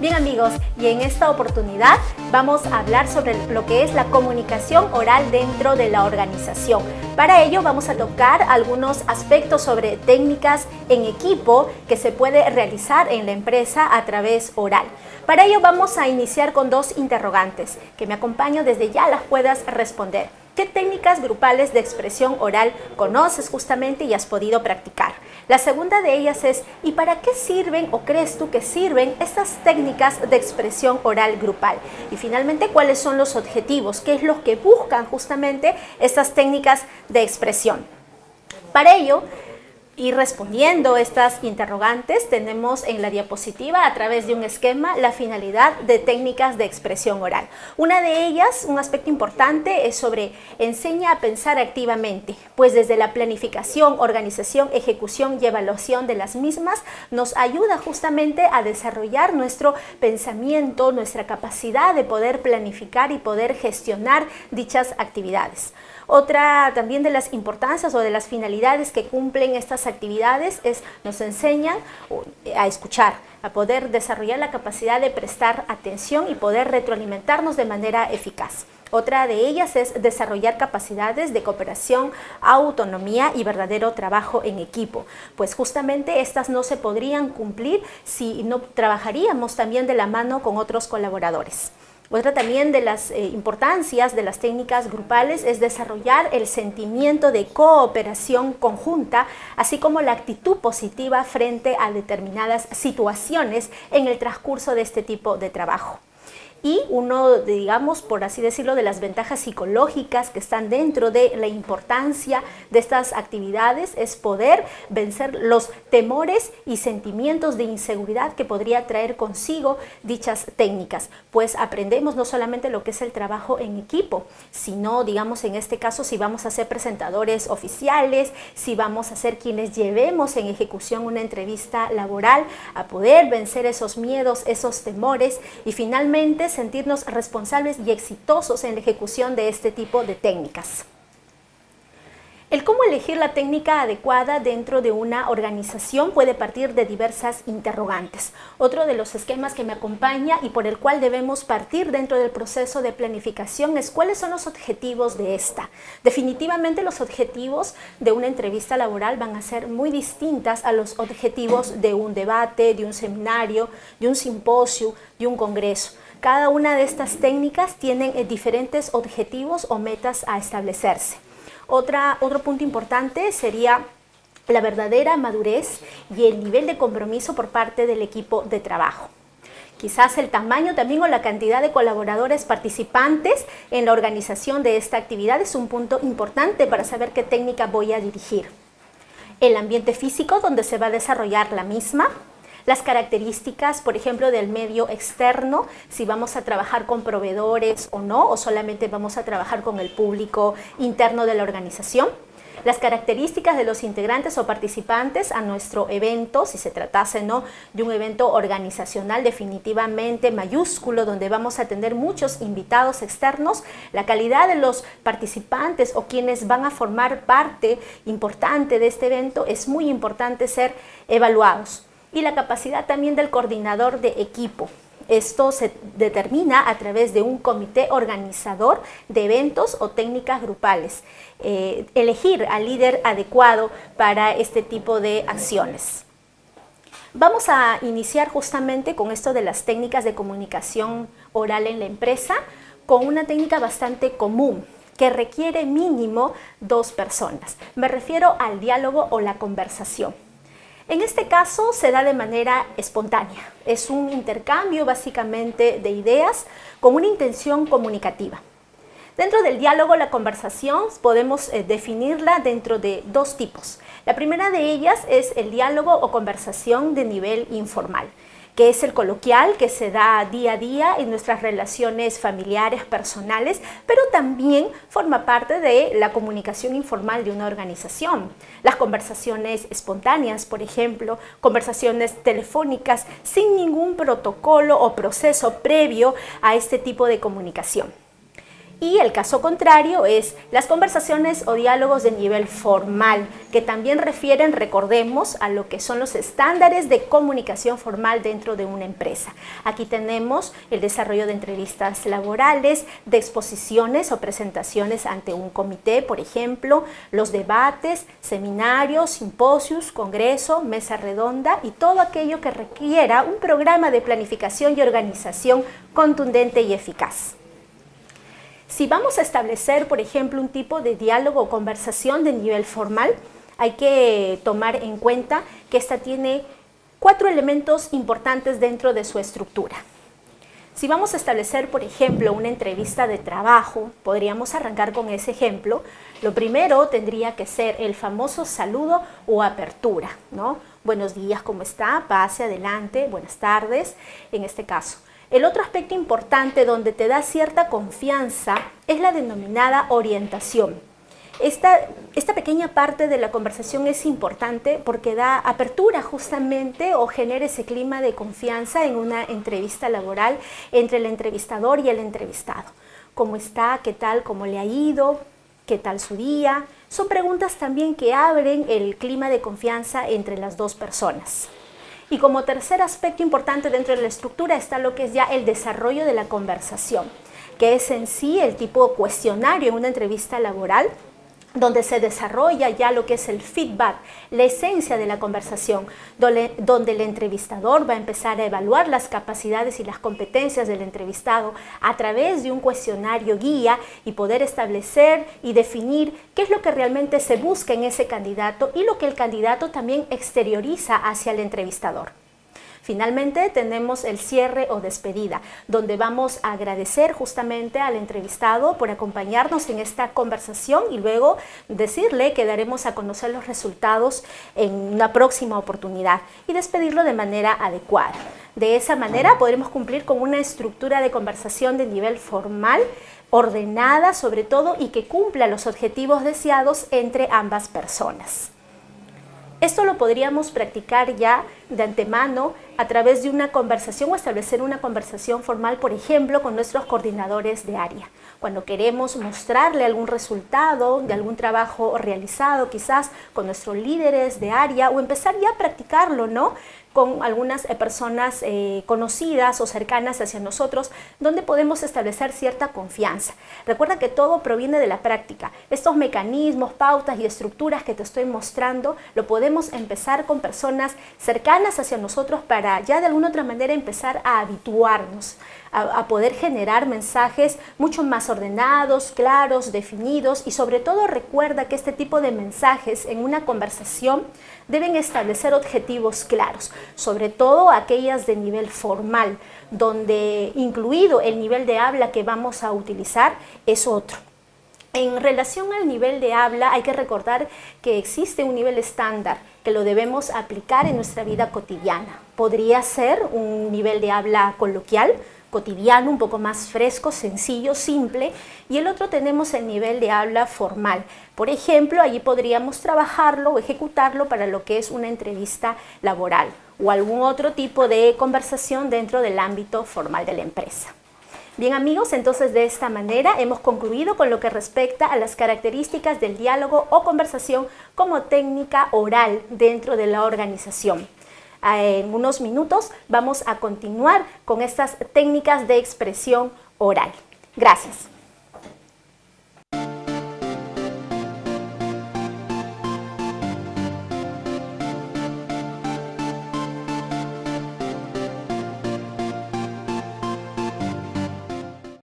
Bien amigos, y en esta oportunidad vamos a hablar sobre lo que es la comunicación oral dentro de la organización. Para ello vamos a tocar algunos aspectos sobre técnicas en equipo que se puede realizar en la empresa a través oral. Para ello vamos a iniciar con dos interrogantes que me acompaño desde ya las puedas responder. ¿Qué técnicas grupales de expresión oral conoces justamente y has podido practicar? La segunda de ellas es, ¿y para qué sirven o crees tú que sirven estas técnicas de expresión oral grupal? Y finalmente, ¿cuáles son los objetivos? ¿Qué es lo que buscan justamente estas técnicas de expresión? Para ello, y respondiendo estas interrogantes, tenemos en la diapositiva a través de un esquema la finalidad de técnicas de expresión oral. Una de ellas, un aspecto importante, es sobre enseña a pensar activamente, pues desde la planificación, organización, ejecución y evaluación de las mismas nos ayuda justamente a desarrollar nuestro pensamiento, nuestra capacidad de poder planificar y poder gestionar dichas actividades. Otra también de las importancias o de las finalidades que cumplen estas actividades es nos enseñan a escuchar, a poder desarrollar la capacidad de prestar atención y poder retroalimentarnos de manera eficaz. Otra de ellas es desarrollar capacidades de cooperación, autonomía y verdadero trabajo en equipo, pues justamente estas no se podrían cumplir si no trabajaríamos también de la mano con otros colaboradores. Otra también de las importancias de las técnicas grupales es desarrollar el sentimiento de cooperación conjunta, así como la actitud positiva frente a determinadas situaciones en el transcurso de este tipo de trabajo. Y uno, digamos, por así decirlo, de las ventajas psicológicas que están dentro de la importancia de estas actividades es poder vencer los temores y sentimientos de inseguridad que podría traer consigo dichas técnicas, pues aprendemos no solamente lo que es el trabajo en equipo, sino, digamos, en este caso, si vamos a ser presentadores oficiales, si vamos a ser quienes llevemos en ejecución una entrevista laboral, a poder vencer esos miedos, esos temores y finalmente sentirnos responsables y exitosos en la ejecución de este tipo de técnicas. El cómo elegir la técnica adecuada dentro de una organización puede partir de diversas interrogantes. Otro de los esquemas que me acompaña y por el cual debemos partir dentro del proceso de planificación es cuáles son los objetivos de esta. Definitivamente los objetivos de una entrevista laboral van a ser muy distintas a los objetivos de un debate, de un seminario, de un simposio, de un congreso. Cada una de estas técnicas tienen diferentes objetivos o metas a establecerse. Otro punto importante sería la verdadera madurez y el nivel de compromiso por parte del equipo de trabajo. Quizás el tamaño también o la cantidad de colaboradores participantes en la organización de esta actividad es un punto importante para saber qué técnica voy a dirigir. El ambiente físico donde se va a desarrollar la misma. Las características, por ejemplo, del medio externo, si vamos a trabajar con proveedores o no, o solamente vamos a trabajar con el público interno de la organización. Las características de los integrantes o participantes a nuestro evento, si se tratase ¿no? de un evento organizacional definitivamente mayúsculo, donde vamos a tener muchos invitados externos, la calidad de los participantes o quienes van a formar parte importante de este evento es muy importante ser evaluados. Y la capacidad también del coordinador de equipo. Esto se determina a través de un comité organizador de eventos o técnicas grupales. Elegir al líder adecuado para este tipo de acciones. Vamos a iniciar justamente con esto de las técnicas de comunicación oral en la empresa, con una técnica bastante común que requiere mínimo 2 personas. Me refiero al diálogo o la conversación. En este caso se da de manera espontánea, es un intercambio básicamente de ideas con una intención comunicativa. Dentro del diálogo, la conversación podemos definirla dentro de 2 tipos. La primera de ellas es el diálogo o conversación de nivel informal, que es el coloquial que se da día a día en nuestras relaciones familiares, personales, pero también forma parte de la comunicación informal de una organización. Las conversaciones espontáneas, por ejemplo, conversaciones telefónicas sin ningún protocolo o proceso previo a este tipo de comunicación. Y el caso contrario es las conversaciones o diálogos de nivel formal, que también refieren, recordemos, a lo que son los estándares de comunicación formal dentro de una empresa. Aquí tenemos el desarrollo de entrevistas laborales, de exposiciones o presentaciones ante un comité, por ejemplo, los debates, seminarios, simposios, congreso, mesa redonda y todo aquello que requiera un programa de planificación y organización contundente y eficaz. Si vamos a establecer, por ejemplo, un tipo de diálogo o conversación de nivel formal, hay que tomar en cuenta que esta tiene 4 elementos importantes dentro de su estructura. Si vamos a establecer, por ejemplo, una entrevista de trabajo, podríamos arrancar con ese ejemplo. Lo primero tendría que ser el famoso saludo o apertura, ¿no? Buenos días, ¿cómo está? Pase adelante, buenas tardes, en este caso. El otro aspecto importante donde te da cierta confianza es la denominada orientación. Esta pequeña parte de la conversación es importante porque da apertura justamente o genera ese clima de confianza en una entrevista laboral entre el entrevistador y el entrevistado. ¿Cómo está? ¿Qué tal? ¿Cómo le ha ido? ¿Qué tal su día? Son preguntas también que abren el clima de confianza entre las dos personas. Y como tercer aspecto importante dentro de la estructura está lo que es ya el desarrollo de la conversación, que es en sí el tipo de cuestionario en una entrevista laboral, donde se desarrolla ya lo que es el feedback, la esencia de la conversación, donde el entrevistador va a empezar a evaluar las capacidades y las competencias del entrevistado a través de un cuestionario guía y poder establecer y definir qué es lo que realmente se busca en ese candidato y lo que el candidato también exterioriza hacia el entrevistador. Finalmente tenemos el cierre o despedida, donde vamos a agradecer justamente al entrevistado por acompañarnos en esta conversación y luego decirle que daremos a conocer los resultados en una próxima oportunidad y despedirlo de manera adecuada. De esa manera podremos cumplir con una estructura de conversación de nivel formal, ordenada sobre todo y que cumpla los objetivos deseados entre ambas personas. Esto lo podríamos practicar ya de antemano a través de una conversación o establecer una conversación formal, por ejemplo, con nuestros coordinadores de área. Cuando queremos mostrarle algún resultado de algún trabajo realizado, quizás con nuestros líderes de área o empezar ya a practicarlo, ¿no? Con algunas personas conocidas o cercanas hacia nosotros, donde podemos establecer cierta confianza. Recuerda que todo proviene de la práctica. Estos mecanismos, pautas y estructuras que te estoy mostrando, lo podemos empezar con personas cercanas hacia nosotros para ya de alguna otra manera empezar a habituarnos, a poder generar mensajes mucho más ordenados, claros, definidos y sobre todo recuerda que este tipo de mensajes en una conversación deben establecer objetivos claros, sobre todo aquellas de nivel formal, donde incluido el nivel de habla que vamos a utilizar es otro. En relación al nivel de habla hay que recordar que existe un nivel estándar que lo debemos aplicar en nuestra vida cotidiana. Podría ser un nivel de habla coloquial, cotidiano, un poco más fresco, sencillo, simple, y el otro tenemos el nivel de habla formal. Por ejemplo, allí podríamos trabajarlo o ejecutarlo para lo que es una entrevista laboral o algún otro tipo de conversación dentro del ámbito formal de la empresa. Bien amigos, entonces de esta manera hemos concluido con lo que respecta a las características del diálogo o conversación como técnica oral dentro de la organización. En unos minutos vamos a continuar con estas técnicas de expresión oral. Gracias.